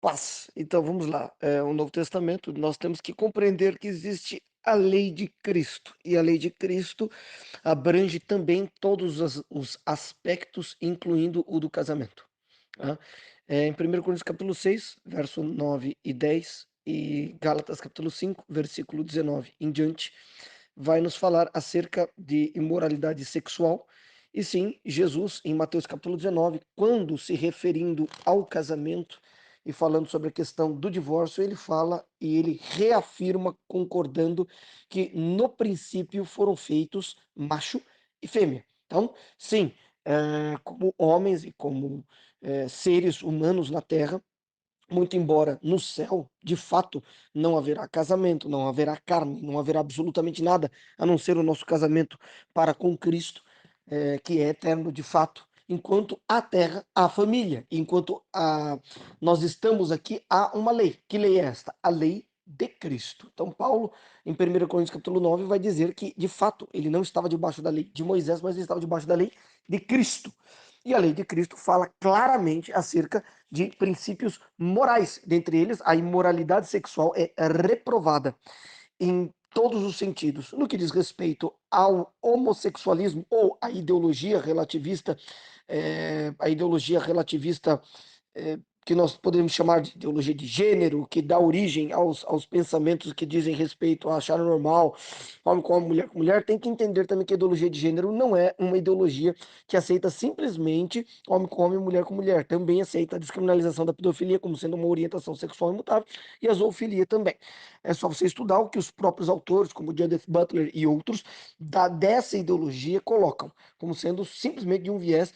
Paz. Então vamos lá. O Novo Testamento, nós temos que compreender que existe a lei de Cristo. E a lei de Cristo abrange também todos os aspectos, incluindo o do casamento. Tá? Em 1 Coríntios capítulo 6, verso 9 e 10, e Gálatas capítulo 5, versículo 19 em diante, vai nos falar acerca de imoralidade sexual. E sim, Jesus, em Mateus capítulo 19, quando se referindo ao casamento e falando sobre a questão do divórcio, ele fala e ele reafirma, concordando que no princípio foram feitos macho e fêmea. Então, sim, como homens e como seres humanos na Terra, muito embora no céu, de fato, não haverá casamento, não haverá carne, não haverá absolutamente nada, a não ser o nosso casamento para com Cristo, que é eterno de fato. Enquanto a terra, há família. Enquanto nós estamos aqui, há uma lei. Que lei é esta? A lei de Cristo. Então, Paulo, em 1 Coríntios capítulo 9, vai dizer que, de fato, ele não estava debaixo da lei de Moisés, mas ele estava debaixo da lei de Cristo. E a lei de Cristo fala claramente acerca de princípios morais. Dentre eles, a imoralidade sexual é reprovada em todos os sentidos. No que diz respeito ao homossexualismo ou à ideologia relativista, a ideologia relativista que nós podemos chamar de ideologia de gênero, que dá origem aos pensamentos que dizem respeito a achar normal, homem com mulher, tem que entender também que a ideologia de gênero não é uma ideologia que aceita simplesmente homem com homem, mulher com mulher. Também aceita a descriminalização da pedofilia como sendo uma orientação sexual imutável e a zoofilia também. É só você estudar o que os próprios autores, como Judith Butler e outros, dessa ideologia colocam como sendo simplesmente de um viés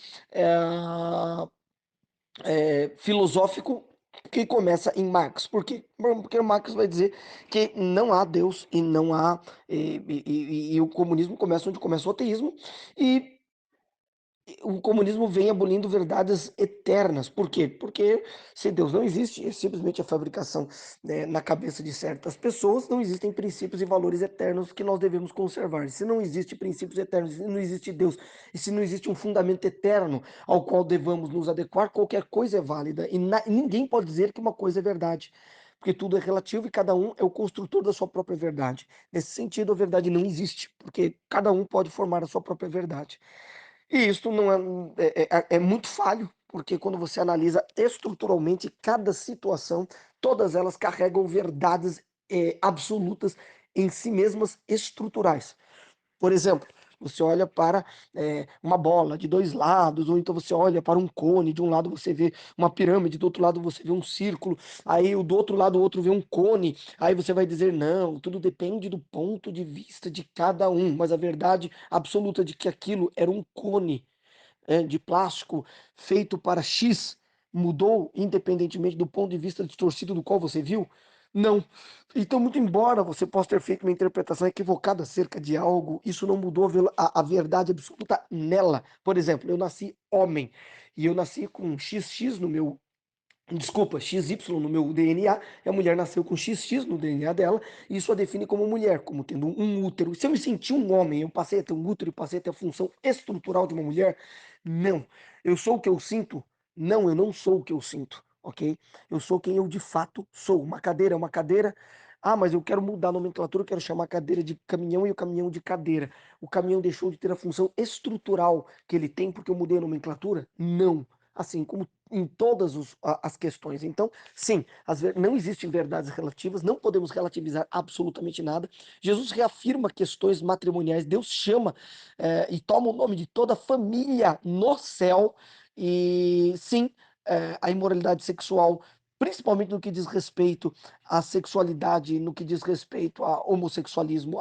filosófico que começa em Marx. Por quê? Porque Marx vai dizer que não há Deus e não há. E o comunismo começa onde começa o ateísmo, e o comunismo vem abolindo verdades eternas. Por quê? Porque se Deus não existe, é simplesmente a fabricação, né, na cabeça de certas pessoas, não existem princípios e valores eternos que nós devemos conservar. Se não existe princípios eternos, se não existe Deus, e se não existe um fundamento eterno ao qual devamos nos adequar, qualquer coisa é válida. E ninguém pode dizer que uma coisa é verdade. Porque tudo é relativo e cada um é o construtor da sua própria verdade. Nesse sentido, a verdade não existe, porque cada um pode formar a sua própria verdade. E isso não é muito falho, porque quando você analisa estruturalmente cada situação, todas elas carregam verdades absolutas em si mesmas estruturais. Por exemplo, você olha para uma bola de dois lados, ou então você olha para um cone, de um lado você vê uma pirâmide, do outro lado você vê um círculo, aí do outro lado o outro vê um cone, aí você vai dizer, não, tudo depende do ponto de vista de cada um, mas a verdade absoluta de que aquilo era um cone de plástico feito para X mudou independentemente do ponto de vista distorcido do qual você viu? Não. Então, muito embora você possa ter feito uma interpretação equivocada acerca de algo, isso não mudou a verdade absoluta nela. Por exemplo, eu nasci homem e eu nasci com XX no meu. Desculpa, XY no meu DNA, e a mulher nasceu com XX no DNA dela, e isso a define como mulher, como tendo um útero. Se eu me senti um homem, eu passei a ter um útero e passei a ter a função estrutural de uma mulher? Não. Eu sou o que eu sinto? Não, eu não sou o que eu sinto, ok? Eu sou quem eu de fato sou. Uma cadeira é uma cadeira. Ah, mas eu quero mudar a nomenclatura, eu quero chamar a cadeira de caminhão e o caminhão de cadeira. O caminhão deixou de ter a função estrutural que ele tem porque eu mudei a nomenclatura? Não. Assim como em todas as questões. Então, sim, não existem verdades relativas, não podemos relativizar absolutamente nada. Jesus reafirma questões matrimoniais, Deus chama e toma o nome de toda a família no céu, e sim, a imoralidade sexual, principalmente no que diz respeito à sexualidade, no que diz respeito ao homossexualismo.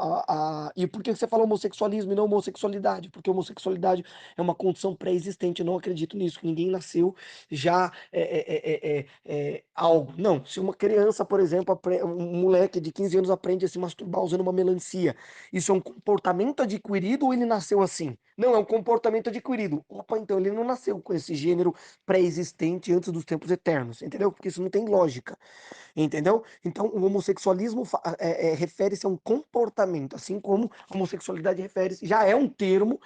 E por que você fala homossexualismo e não homossexualidade? Porque homossexualidade é uma condição pré-existente, eu não acredito nisso, que ninguém nasceu já algo. Não, se uma criança, por exemplo, um moleque de 15 anos aprende a se masturbar usando uma melancia, isso é um comportamento adquirido ou ele nasceu assim? Não, é um comportamento adquirido. Opa, então ele não nasceu com esse gênero pré-existente antes dos tempos eternos, entendeu? Porque isso não tem lógica. Entendeu? Então, o homossexualismo refere-se a um comportamento, assim como a homossexualidade refere-se, já é um termo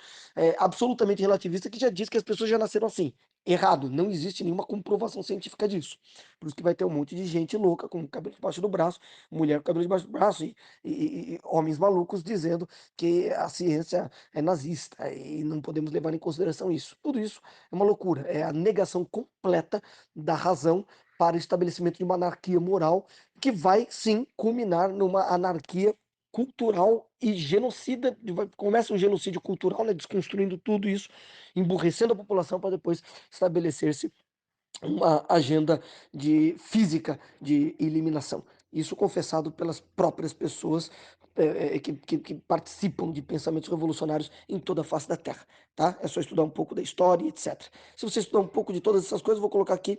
absolutamente relativista que já diz que as pessoas já nasceram assim. Errado, não existe nenhuma comprovação científica disso. Por isso que vai ter um monte de gente louca com o cabelo debaixo do braço, mulher com o cabelo debaixo do braço e homens malucos dizendo que a ciência é nazista e não podemos levar em consideração isso. Tudo isso é uma loucura, é a negação completa da razão para o estabelecimento de uma anarquia moral que vai sim culminar numa anarquia cultural e genocida. Começa um genocídio cultural, né, desconstruindo tudo isso, emburrecendo a população para depois estabelecer-se uma agenda de física de eliminação. Isso confessado pelas próprias pessoas que participam de pensamentos revolucionários em toda a face da Terra, tá? É só estudar um pouco da história, etc. Se você estudar um pouco de todas essas coisas, eu vou colocar aqui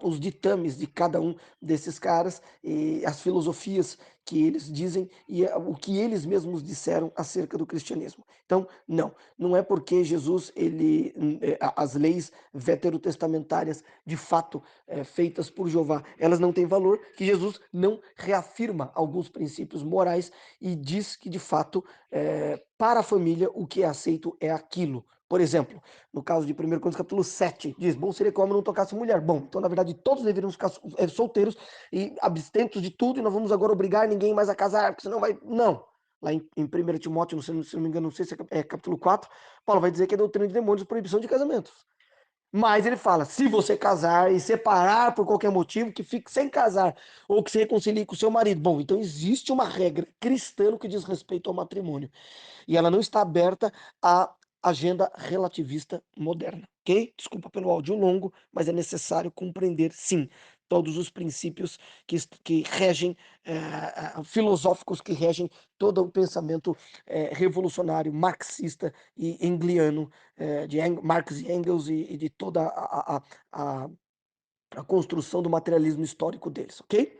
os ditames de cada um desses caras e as filosofias que eles dizem e o que eles mesmos disseram acerca do cristianismo. Então, não é porque Jesus, as leis veterotestamentárias, de fato, feitas por Jeová, elas não têm valor, que Jesus não reafirma alguns princípios morais e diz que, de fato, para a família, o que é aceito é aquilo. Por exemplo, no caso de 1 Coríntios capítulo 7, diz, bom seria que o homem não tocasse mulher. Bom, então, na verdade, todos deveriam ficar solteiros e abstentos de tudo, e nós vamos agora obrigar ninguém mais a casar, porque senão vai... Não. Lá em 1 Timóteo, se não me engano, não sei se é capítulo 4, Paulo vai dizer que é doutrina de demônios, proibição de casamentos. Mas ele fala, se você casar e separar por qualquer motivo, que fique sem casar, ou que se reconcilie com o seu marido. Bom, então existe uma regra cristã no que diz respeito ao matrimônio. E ela não está aberta à agenda relativista moderna, ok? Desculpa pelo áudio longo, mas é necessário compreender, sim, todos os princípios que regem, filosóficos que regem todo o pensamento revolucionário, marxista e engliano, de Marx e Engels e de toda a construção do materialismo histórico deles, ok?